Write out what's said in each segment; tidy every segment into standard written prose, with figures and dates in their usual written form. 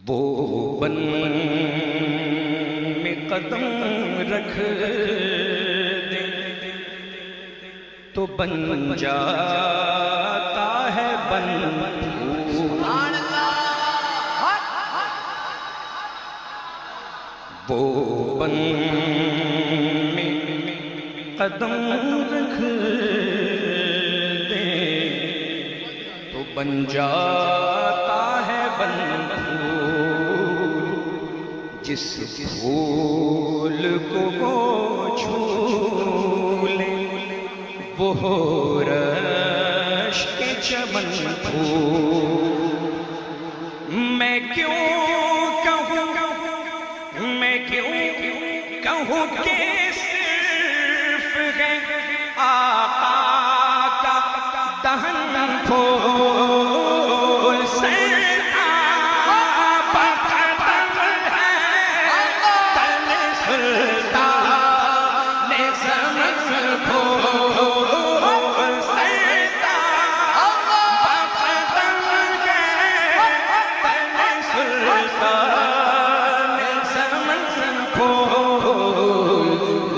وہ بن میں قدم رکھ دے تو بن جاتا ہے بن وہ بن میں قدم رکھ دے تو بن جاتا ہے بن پھول جس پھول کو وہ چھو لے وہ ہو رش کے چمن پھول میں کیوں کہوں کہ صرف ہے آقا کا دہن پھول سرآب قدم ہے تن سلطان زمن پھول سرآب قدم ہے تن سلطان زمن پھول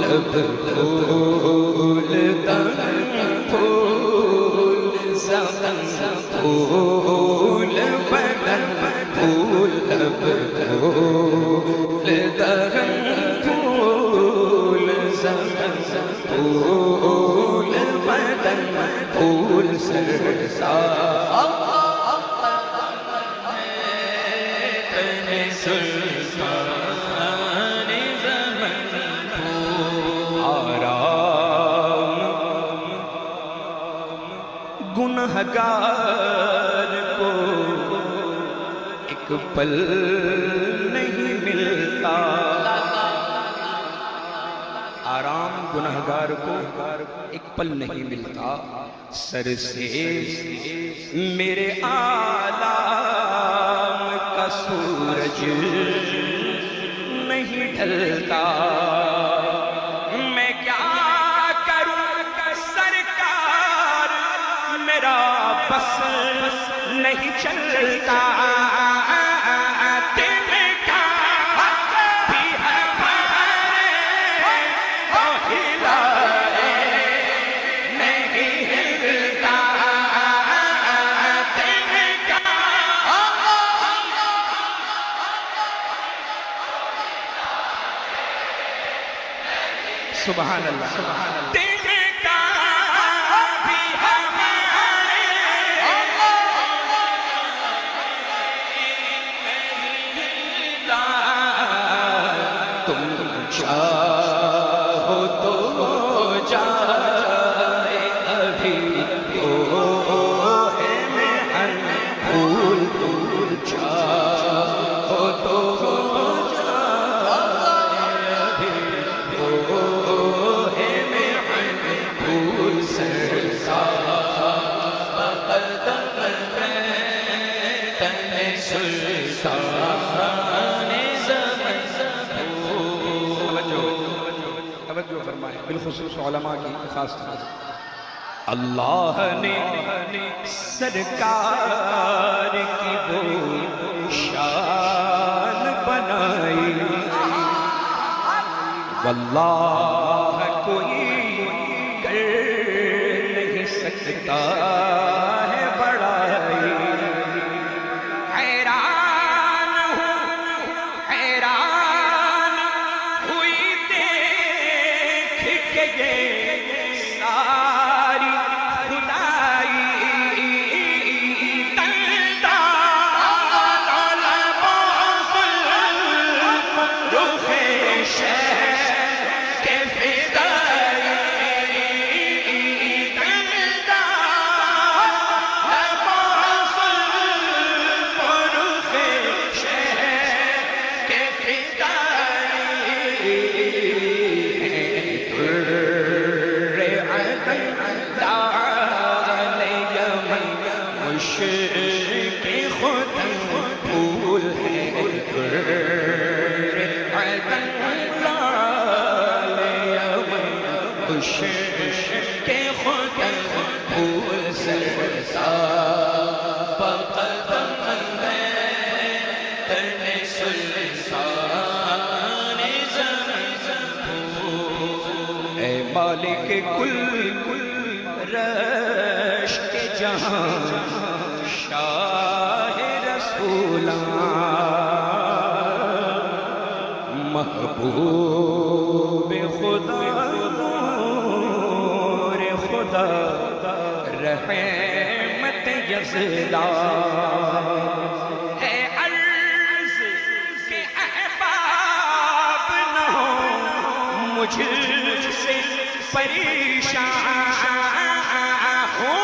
لب پھول تن پھول زمن پھول بدن پھول لب پھول دہن پھول زمن پھول بدن پھول سرسار تن سلطان زمن گنہگار کو ایک پل نہیں ملتا آرام گنہگار کو ایک پل نہیں ملتا سر سے میرے آلام کا سورج نہیں ڈھلتا میں کیا کروں سرکار میرا بس نہیں چلتا دل کا بھی ہمارے تو ہلائے نہیں ہلتا دل کا سبحان اللہ دل کا بھی ہمارے تم چاہو تو جائے ابھی تو ہے محن پھول پھول چاہو تو جائے ابھی تو ہے محن پھول سرسار قدم ہے تن سلطان زمن توجہ فرمائیں بالخصوص علماء کی خاص طرح اللہ نے سرکار کی وہ شان بنائی واللہ کوئی کر نہیں سکتا ہے بڑائی حیران ہوئی دیکھ کے یہ ساری خدائی دندان لب زلف رخ شہر کے فدائی کے خود پھول سرسار قدم ہے تن شاہ رسولاں محبوب خدا نور خدا رحمت یزداں ہے عرض کے احباب نہ ہو مجھ سے پریشان ہو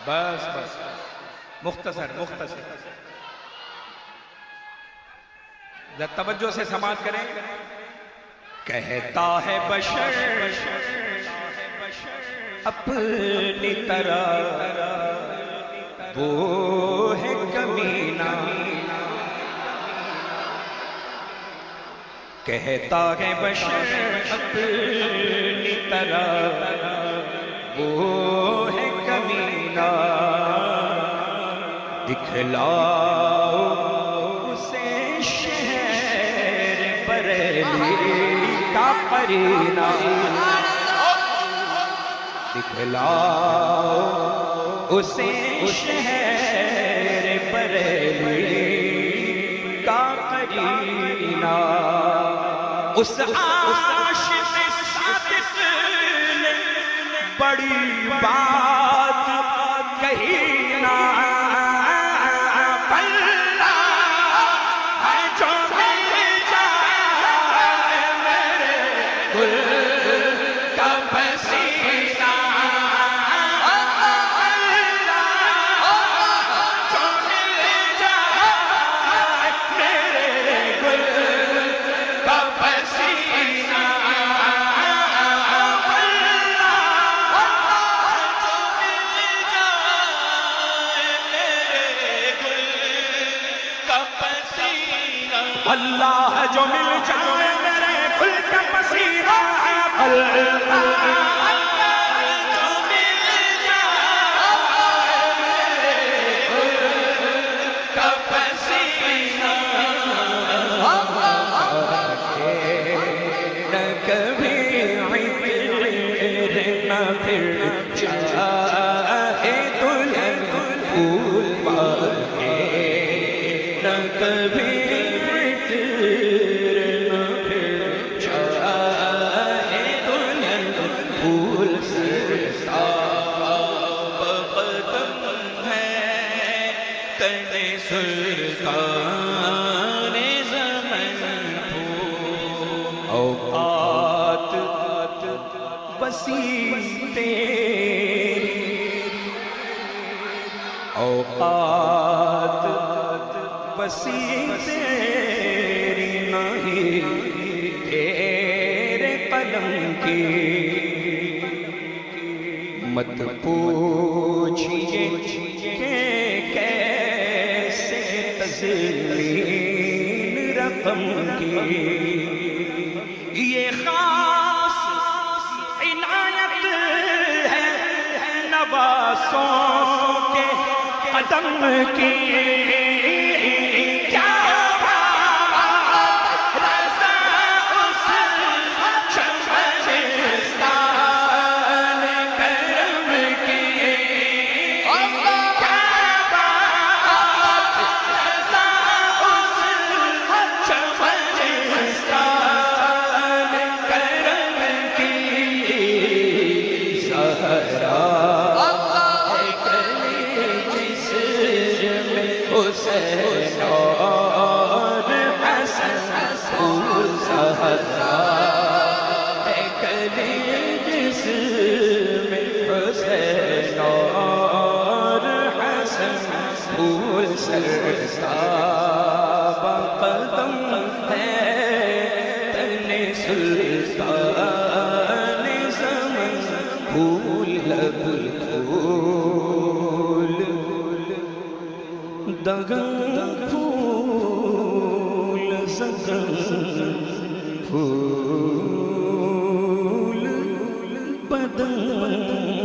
بس بس مختصر توجہ سے سماعت کریں. کہتا ہے بشر اپنی طرح وہ ہے کمینہ. کہتا ہے بشر اپنی طرح وہ ہے کمینہ. دکھلاؤ اسے شہر بریلی کا قرینہ. دکھلاؤ اسے شہر بریلی کا قرینہ. اس عاشق صادق نے بڑی بات کہی نا. اللہ جو مل جائے میرے گل کا پسینہ. اللہ جو مل جائے میرے گل کا پسینہ. نہ کبھی نہ پھر چاہے دلہن پھول پاکے. نہ کبھی اوقات وسیع تیری اوقات وسیع تیری نہیں تیرے قلم کی. مت پوچھئے کہ کیسے تزلین رقم کی. یہ خاص عنایت ہے نواسوں کے قدم کی. حسین اور حسن پھول زہرا ہے کلی جس میں حسین اور حسن پھول سرساب قدم ہے تن سلطان زمن پھول لب پھول دگن پھول زگن پھول بدن